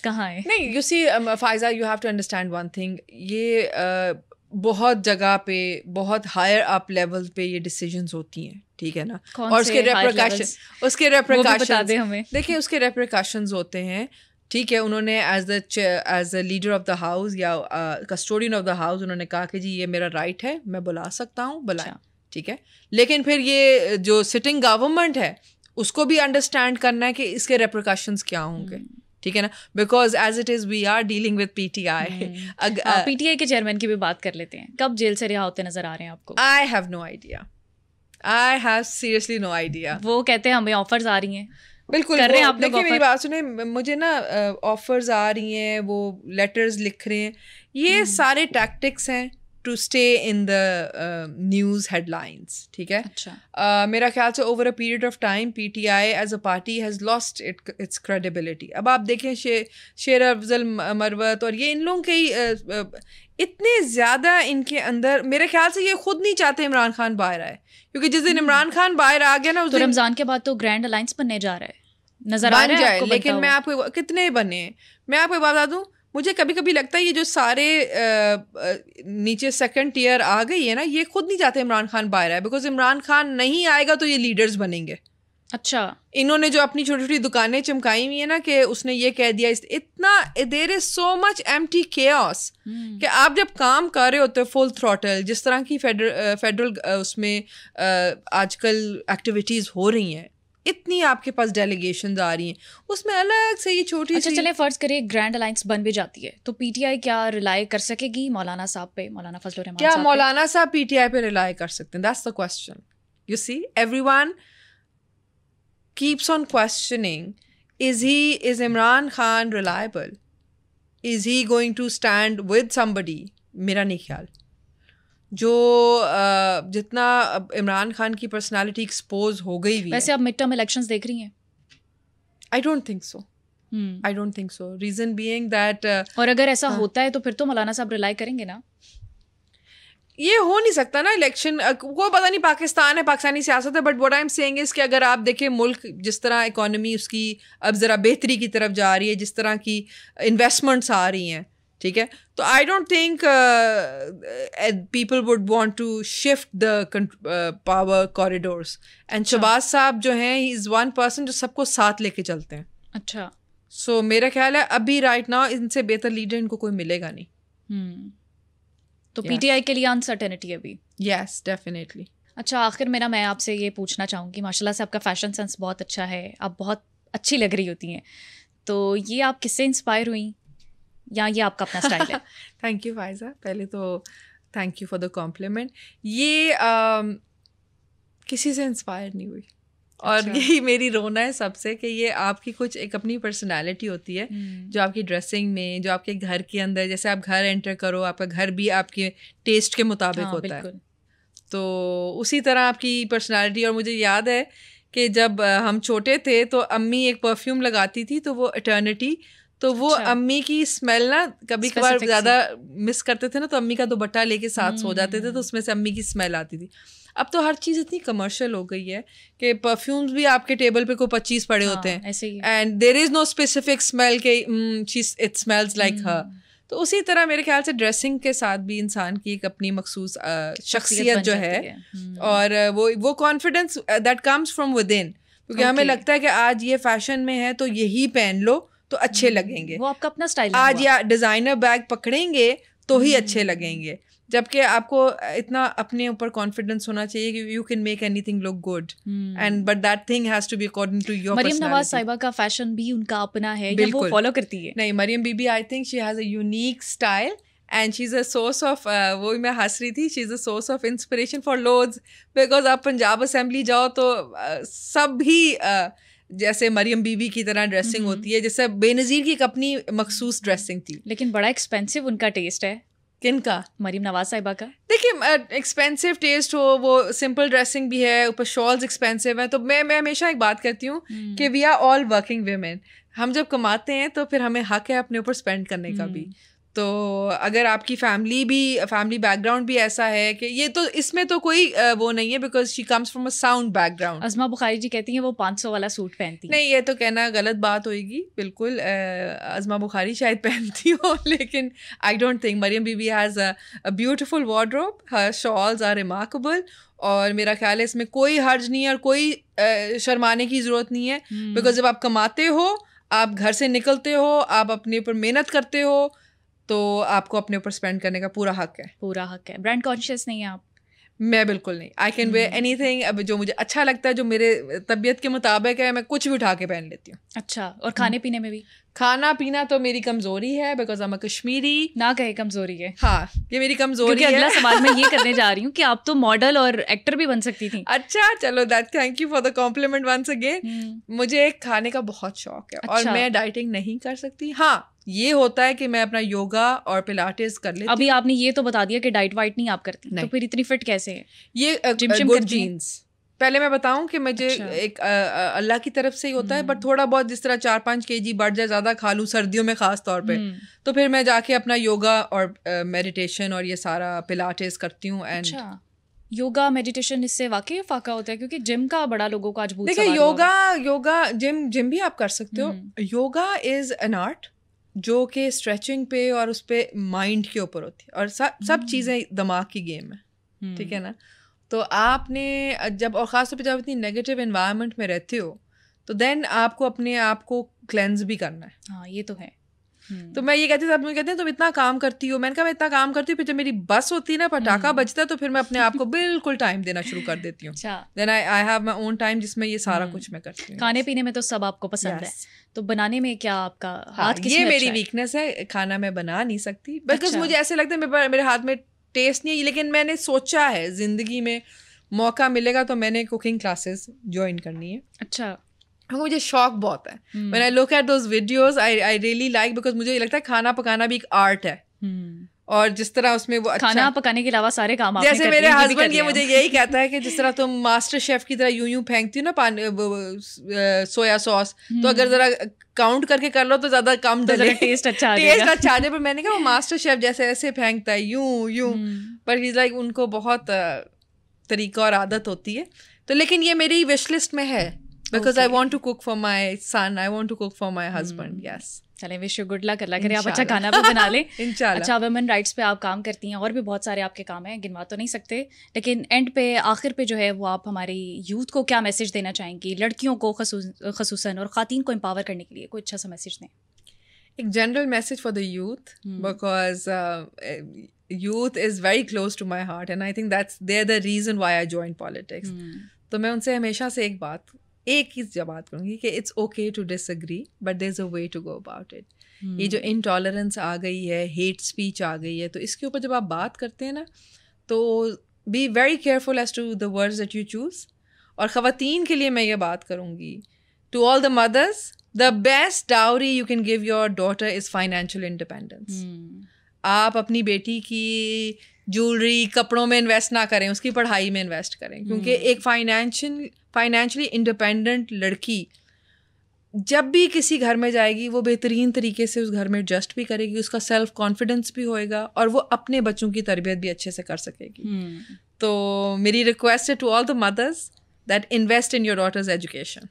कहाँ है? नहीं, you see Faiza, you have to understand one thing, ये बहुत जगह पे, बहुत हायर अप लेवल पे ये डिसीजंस होती हैं, ठीक है ना, और उसके रेप्रिकॉशंस हमें देखिए, उसके रेप्रिकॉशंस होते हैं, ठीक है। उन्होंने as the leader of the house या कस्टोडियन ऑफ द हाउस उन्होंने कहा कि जी ये मेरा राइट है, मैं बुला सकता हूँ, बुलाएं, ठीक है। लेकिन फिर ये जो सिटिंग गवर्नमेंट है उसको भी अंडरस्टैंड करना है कि इसके रेप्रिकॉशंस क्या होंगे, ठीक है ना, because as it is we are dealing with PTI. PTI के चेयरमैन की भी बात कर लेते हैं, कब जेल से रिहा होते नजर आ रहे हैं आपको? I have no idea, I have seriously no idea. वो कहते हैं हमें ऑफर्स आ रही हैं, बिल्कुल कर रहे हैं आप लोग? देखिए मेरी बात सुने, मुझे ना ऑफर्स आ रही हैं, वो लेटर्स लिख रहे हैं, ये सारे टैक्टिक्स हैं to stay in the news headlines, ठीक है। अच्छा। मेरा ख्याल से over a period of time PTI as a party has lost its credibility. अब आप देखें शेर अफजल मरवत और ये इन लोगों के इतने ज़्यादा इनके अंदर, मेरे ख्याल से ये खुद नहीं चाहते इमरान खान बाहर आए, क्योंकि जिस दिन इमरान खान बाहर आ गया ना, उस दिन रमजान के बाद तो ग्रैंड अलायंस बनने जा रहा है, नजर आ रहा है आपको? लेकिन मैं आपको कितने बने, मैं आपको बता दूं, मुझे कभी कभी लगता है ये जो सारे नीचे सेकंड टियर आ गई है ना, ये खुद नहीं चाहते इमरान खान बाहर आए, बिकॉज इमरान खान नहीं आएगा तो ये लीडर्स बनेंगे। अच्छा। इन्होंने जो अपनी छोटी छोटी दुकानें चमकाई हुई है ना, कि उसने ये कह दिया, इतना there is so much empty chaos कि आप जब काम कर रहे होते हो फुल थ्रॉटल, जिस तरह की फेडरल उसमें आजकल एक्टिविटीज़ हो रही हैं, इतनी आपके पास डेलीगेशंस आ रही हैं, उसमें अलग से ये छोटी अच्छा, चलें फर्ज करिए ग्रैंड अलायंस बन भी जाती है, तो पीटीआई क्या रिलाई कर सकेगी मौलाना साहब पे, मौलाना फजलुर रहमान क्या साहब मौलाना साहब पीटीआई पे रिलाई कर सकते हैं? That's the question. You see, everyone keeps on questioning, is Imran Khan reliable? Is he going to stand with somebody? मेरा नहीं ख्याल। जो जितना इमरान खान की पर्सनालिटी एक्सपोज हो गई हुई वैसे आप मिड टर्म इलेक्शंस देख रही हैं? I don't think so, I don't think so, reason being that और अगर ऐसा होता है तो फिर तो मौलाना साहब रिलाई करेंगे ना? ये हो नहीं सकता ना इलेक्शन, वो पता नहीं पाकिस्तान है, पाकिस्तानी सियासत है, but what I am saying is कि अगर आप देखें मुल्क जिस तरह इकोनॉमी उसकी अब ज़रा बेहतरी की तरफ जा रही है, जिस तरह की इन्वेस्टमेंट्स आ रही हैं, ठीक है, तो I don't think people would want to shift the power corridors, and Shahbaz sahab जो हैं, ही इज़ वन पर्सन जो सबको साथ लेके चलते हैं। अच्छा। सो मेरा ख्याल है अभी राइट नाउ इनसे बेहतर लीडर इनको कोई मिलेगा नहीं। तो पीटीआई के लिए अनसर्टेनिटी है अभी? Yes, definitely. अच्छा, आखिर मेरा मैं आपसे ये पूछना चाहूँगी, माशाल्लाह से आपका फैशन सेंस बहुत अच्छा है, आप बहुत अच्छी लग रही होती हैं, तो ये आप किससे इंस्पायर हुई या ये आपका अपना स्टाइल है? थैंक यू फायजा, पहले तो thank you for the compliment. ये किसी से इंस्पायर नहीं हुई, और यही मेरी रोना है सबसे कि ये आपकी कुछ एक अपनी पर्सनालिटी होती है जो आपकी ड्रेसिंग में, जो आपके घर के अंदर, जैसे आप घर एंटर करो, आपका घर भी आपके टेस्ट के मुताबिक होता है, तो उसी तरह आपकी पर्सनालिटी। और मुझे याद है कि जब हम छोटे थे तो अम्मी एक परफ्यूम लगाती थी, तो वो इटर्निटी, तो वो अम्मी की स्मेल ना कभी कभार ज़्यादा मिस करते थे ना, तो अम्मी का दुपट्टा लेके साथ सो जाते थे, तो उसमें से अम्मी की स्मेल आती थी। अब तो हर चीज़ इतनी कमर्शियल हो गई है कि परफ्यूम्स भी आपके टेबल पे को 25 पड़े होते हैं, and there is no specific smell के इट स्मेल्स लाइक हर। तो उसी तरह मेरे ख्याल से ड्रेसिंग के साथ भी इंसान की एक अपनी मखसूस शख्सियत जो है, और वो confidence that comes from with in, क्योंकि हमें लगता है कि आज ये फैशन में है तो यही पहन लो तो अच्छे लगेंगे, वो आपका अपना स्टाइल। आज या डिज़ाइनर बैग पकड़ेंगे तो ही अच्छे लगेंगे, जबकि आपको इतना अपने ऊपर कॉन्फिडेंस होना चाहिए कि you can make anything look good, and but that thing has to be according to your personality. Maryam Nawaz sahiba का फैशन भी उनका अपना है या वो फॉलो करती है? नहीं, Maryam Bibi I think she has a unique style, and she is a source of, वो मैं हंस रही थी, she is a source of inspiration for loads, because आप पंजाब असेंबली जाओ तो सब भी जैसे मरियम बीबी की तरह ड्रेसिंग होती है, जैसे बेनज़ीर की एक अपनी मखसूस ड्रेसिंग थी। लेकिन बड़ा एक्सपेंसिव उनका टेस्ट है। किनका? मरियम नवाज साहिबा का। देखिए, एक्सपेंसिव टेस्ट हो, वो सिंपल ड्रेसिंग भी है, ऊपर शॉल्स एक्सपेंसिव है, तो मैं हमेशा एक बात कहती हूँ कि we are all working women, हम जब कमाते हैं तो फिर हमें हक है अपने ऊपर स्पेंड करने का भी, तो अगर आपकी फैमिली बैकग्राउंड भी ऐसा है कि ये तो इसमें तो कोई वो नहीं है because she comes from a sound background. Azma Bukhari ji कहती हैं वो 500 वाला सूट पहनती हैं। नहीं, ये तो कहना गलत बात होगी बिल्कुल। अज़मा बुखारी शायद पहनती हो, लेकिन I don't think. Maryam bibi has a beautiful wardrobe, her shawls are remarkable, और मेरा ख्याल है इसमें कोई हर्ज नहीं है और कोई शर्माने की ज़रूरत नहीं है बिकॉज जब आप कमाते हो, आप घर से निकलते हो, आप अपने ऊपर मेहनत करते हो, तो आपको अपने ऊपर स्पेंड करने का पूरा हक है। पूरा हक है। ब्रांड कॉन्शियस नहीं है आप? मैं बिल्कुल नहीं। आई कैन वेयर एनीथिंग, अब जो मुझे अच्छा लगता है, जो मेरे तबीयत के मुताबिक है, मैं कुछ भी उठा के पहन लेती हूँ। अच्छा, और खाने पीने में भी? खाना पीना तो मेरी कमजोरी है because I am a Kashmiri. ना कहे कमजोरी है। हाँ, ये मेरी कमजोरी है। अगला सवाल मैं ये करने जा रही हूँ कि आप तो मॉडल और एक्टर भी बन सकती थी। अच्छा, चलो, that thank you for the compliment once again. मुझे खाने का बहुत शौक है। अच्छा। और मैं डाइटिंग नहीं कर सकती। हाँ, ये होता है कि मैं अपना योगा और पिलाटेस कर लेती हूँ। अभी आपने ये तो बता दिया कि डाइट वाइट नहीं आप करती, तो फिर इतनी फिट कैसे है? ये गुड जीन्स। पहले मैं बताऊं कि मुझे एक अल्लाह की तरफ से ही होता है, बट थोड़ा बहुत जिस तरह 4-5 kg बढ़ जाए, ज़्यादा खा लूँ सर्दियों में ख़ास तौर पे, तो फिर मैं जाके अपना योगा और मेडिटेशन और ये सारा पिलाटेस करती हूँ। एंड योगा मेडिटेशन इससे वाकई फाका होता है, क्योंकि जिम का बड़ा लोगों का आज भूत देखिए, योगा जिम भी आप कर सकते हो। योगा इज़ एन आर्ट जो कि स्ट्रेचिंग पे और उस पे माइंड के ऊपर होती है, और सब चीज़ें दिमाग की गेम है, ठीक है ना। तो आपने जब, और ख़ास तौर पे जब इतनी नेगेटिव एनवायरनमेंट में रहते हो, तो देन आपको अपने आप को क्लेंज भी करना है। हाँ, ये तो है। तो मैं ये कहती हूँ, सब मुझे कहते हैं तुम इतना काम करती हो। मैंने कहा मैं इतना काम करती हूँ, फिर जब मेरी बस होती है ना, पटाखा बजता है, तो फिर मैं अपने आप को बिल्कुल टाइम देना शुरू कर देती हूँ। Then I have my own time जिसमें ये सारा कुछ मैं करती हूँ। खाने पीने में तो सब आपको पसंद है, तो बनाने में क्या आपका हाथ किसमें? ये मेरी वीकनेस है, खाना मैं बना नहीं सकती बिकॉज मुझे ऐसे लगता है मेरे हाथ में टेस्ट नहीं है। लेकिन मैंने सोचा है जिंदगी में मौका मिलेगा तो मैंने कुकिंग क्लासेस ज्वाइन करनी है। अच्छा, मुझे शौक बहुत है। When I look at those videos, I really like, because मुझे लगता है खाना पकाना भी एक आर्ट है। और जिस तरह उसमें वो खाना पकाने के अलावा सारे काम आपने जैसे मेरे हस्बैंड ये मुझे यही कहता है कि जिस तरह तुम मास्टर शेफ की तरह यूं फेंकती हो ना पानी, सोया सॉस, तो अगर जरा काउंट करके कर लो तो ज्यादा कम डले, टेस्ट अच्छा आ जाए। पर मैंने कहा वो मास्टर शेफ जैसे ऐसे फेंकता है यूं, पर ही लाइक उनको बहुत तरीका और आदत होती है। तो लेकिन ये मेरी विश लिस्ट में है because I want to cook for my son, I want to cook for my husband. Yes. चलें, विश यू गुड लक। अल्लाह करे आप अच्छा खाना भी बना लें। इंशाल्लाह। अच्छा, वुमेन राइट्स पे आप काम करती हैं, और भी बहुत सारे आपके काम हैं, गिनवा तो नहीं सकते, लेकिन एंड पे, आखिर पे जो है वो आप हमारी यूथ को क्या मैसेज देना चाहेंगी, लड़कियों को खसूसन और ख़ातीन को एम्पावर करने के लिए कोई अच्छा सा मैसेज दें? एक general message for the youth, because youth is very close to my heart and I think they're the reason why I joined politics. तो मैं उनसे हमेशा से एक ही बात करूँगी कि it's okay to disagree, but there is a way to go about it. ये जो इनटॉलरेंस आ गई है, हेट स्पीच आ गई है, तो इसके ऊपर जब आप बात करते हैं ना, तो be very careful as to the words that you choose. और ख़वातीन के लिए मैं ये बात करूँगी, to all the mothers, the best dowry you can give your daughter is financial independence. आप अपनी बेटी की ज्वेलरी, कपड़ों में इन्वेस्ट ना करें, उसकी पढ़ाई में इन्वेस्ट करें, क्योंकि एक फाइनेंशियली इंडिपेंडेंट लड़की जब भी किसी घर में जाएगी, वो बेहतरीन तरीके से उस घर में एडजस्ट भी करेगी, उसका सेल्फ कॉन्फिडेंस भी होएगा, और वो अपने बच्चों की तरबियत भी अच्छे से कर सकेगी। तो मेरी रिक्वेस्ट है to all the mothers that invest in your daughters education.